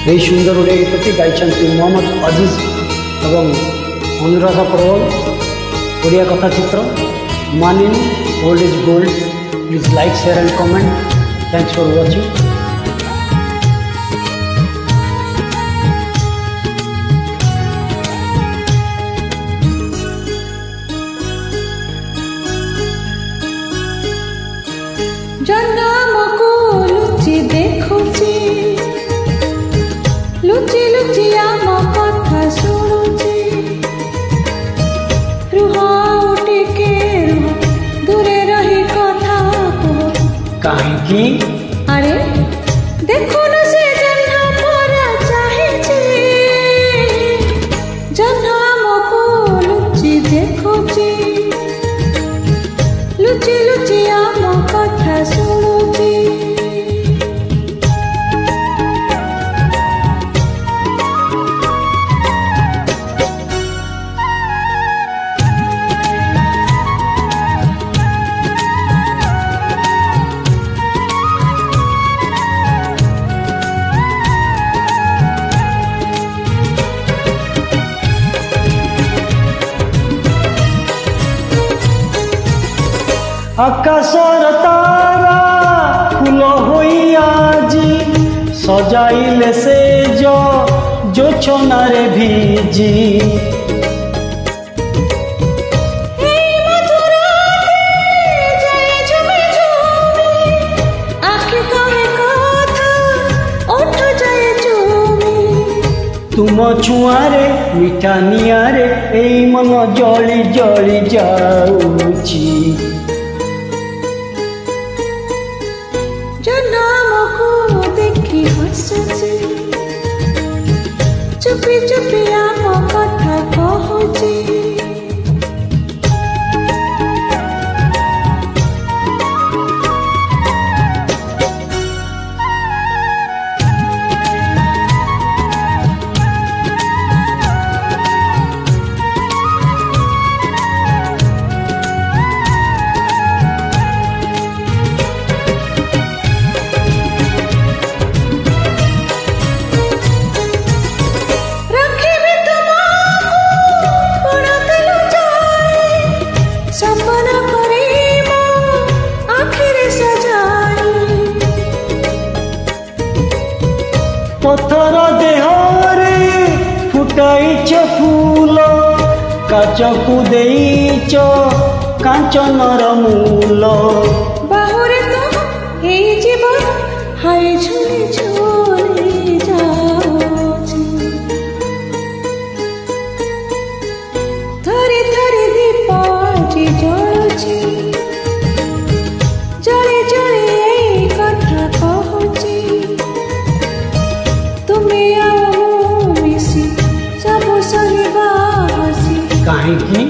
यही सुंदर ओडिया गीत गाई मोहम्मद अजीज एवं अनुराधा पड़वल। ओडिया कथाचित्र मानिन old is gold. Please like share and comment. Thanks for watching. जन्मको लुचि देखुची लुचि लुचि आम कथा शुणुची रुह उठिके दूरे रही कथा कहीं अरे देखो न से जन्म मोरा चाहिए जन्मको लुचि देखुची लुचि लुचि आम कथा शुणुची आकाशर तारा फूल होई आजी सजाइले से जो छोनारे भीजी तुम छुआरे मिठा नियारे एई मन जली जली जाऊची जन्मको देखी हसुची चुपी चुपी आम कथा कहूची पथर देहरे फुटाइछ फूल काचकु देइछ कांचनर मूल बाहुरे तो हे जीवन हाय झुली झुली जाऊची धरी धरी दीप जी जळुची जळे जळे एई कथा कहूची कहीं